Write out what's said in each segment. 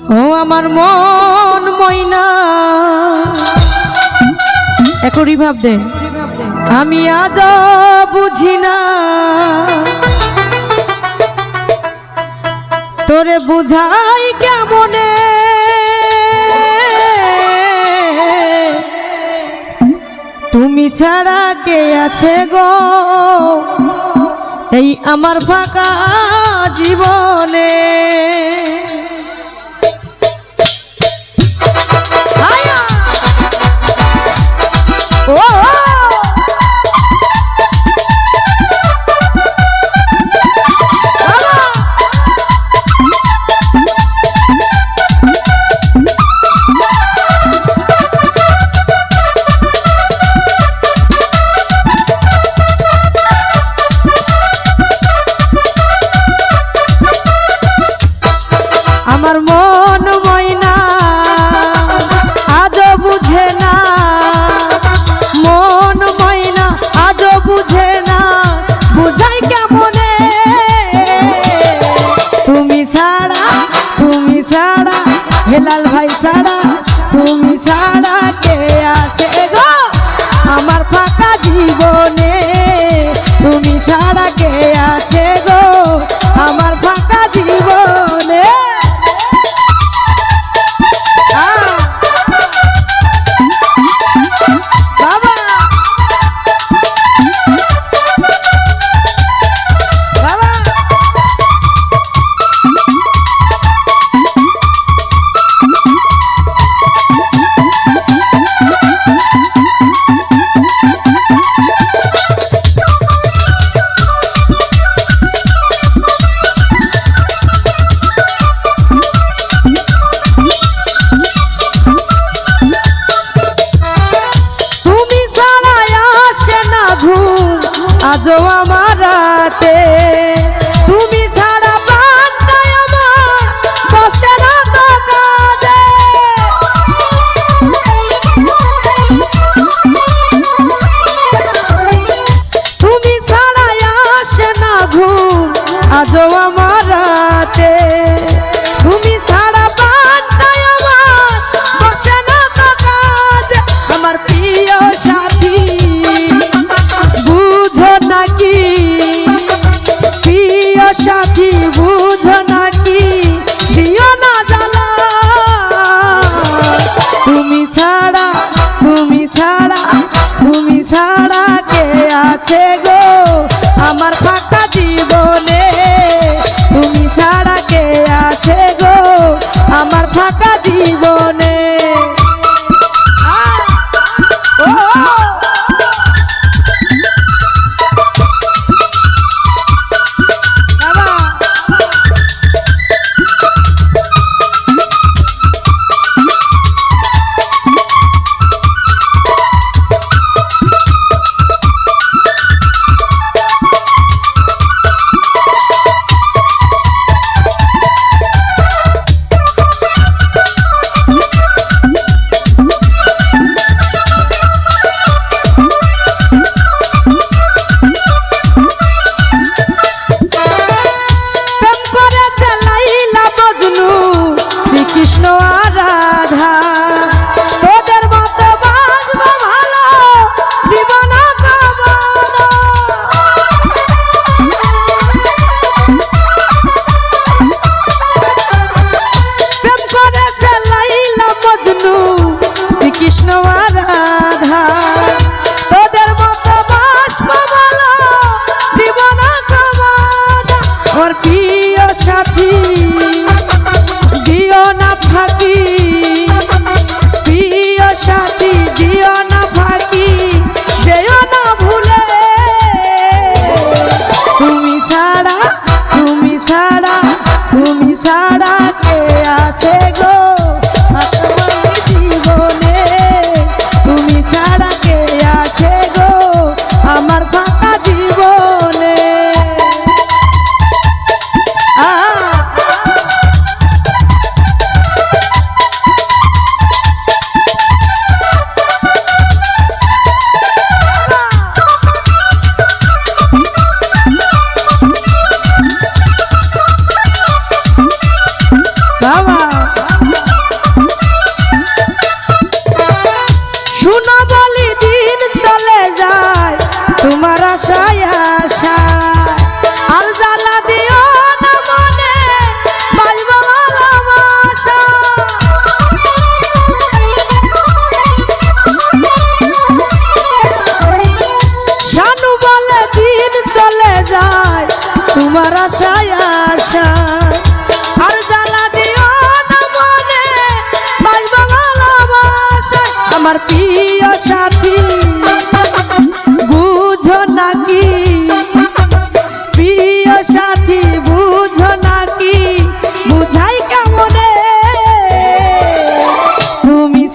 ও আমার মন ময়না একই ভাব দে আমি আজ বুঝি না তোরে বুঝাই কেমনে তুমি ছাড়া কে আছে গো এই আমার ফাঁকা জীবনে আমার মন ময়না আজও বুঝে না মন ময়না আজও বুঝে না বুঝাই কেমনে তুমি ছাড়া হেলাল ভাই ছাড়া তুমি ছাড়া কে আছে গো আমার ফাঁকা জীবনে তুমি ছাড়া কে আছে গো আমার ফাঁকা জীবনে আজও আমার রাতে তুমি ছাড়া প্রাণটাই আমার বসে না তো কাঁদে তুমি ছাড়া আসে না ঘুম আজও আমার রাতে তুমি ছাড়া প্রাণটাই আমার বসে না তো কাঁদে আমার প্রিয় সাথী সাথী বুঝো নাকি দিও না জ্বালা তুমি ছাড়া কে আছে গো আমার ফাঁকা জীবনে তুমি ছাড়া কে আছে গো আমার ফাঁকা জীবনে কৃষ্ণ আর রাধা তোদের মতো বাজবো ভালো জীবন প্রেম করেছে লাইলা মজনু শ্রীকৃষ্ণ আর রাধা তোদের মতো বাজবো ভালো জীবন ওর প্রিয় সাথী দিও না ফাঁকি প্রিয় সাথী দিও না ফাঁকি যেও না ভুলে তুমি ছাড়া কে আছে গো আমার জীবনে তুমি ছাড়া কে আছে গো আমার ফাঁকা জীবনে বাবা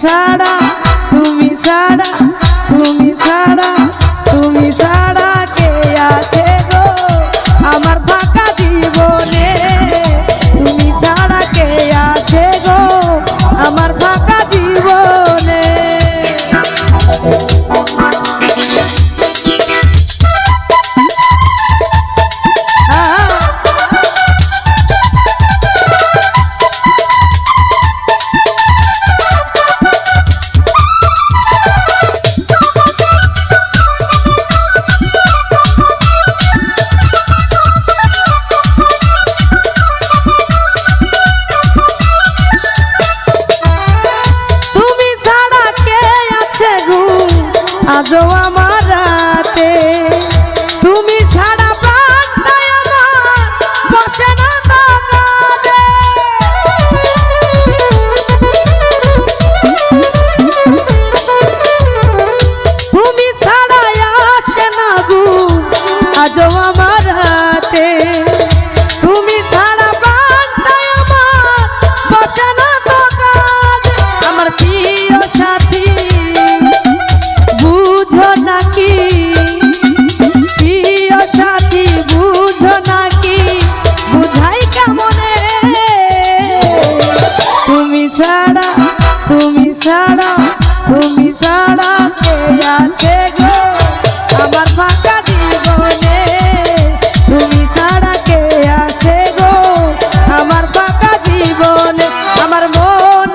ছাড়া তুমি ছাড়া তুমি ছাড়া তুমি ছাড়া কে আছে গো আমার ফাঁকা জীবনে তুমি ছাড়া কে আছে গো আমার ফাঁকা জীবনে আজও আমার রাতে তুমি ছাড়া প্রাণটাই আমার বসে না তো কাঁদে তুমি ছাড়া আসে না গো আজও আমার রাতে তুমি ছাড়া প্রাণটাই আমার বসে না তো কাঁদে আমার প্রিয় সাথী বুঝো নাকি প্রিয় সাথী বুঝো নাকি বুঝাই কেমনে তুমি ছাড়া তুমি ছাড়া তুমি ছাড়া কে আছে গো আমার ফাঁকা জীবনে তুমি ছাড়া কে আছে গো আমার ফাঁকা জীবনে আমার মন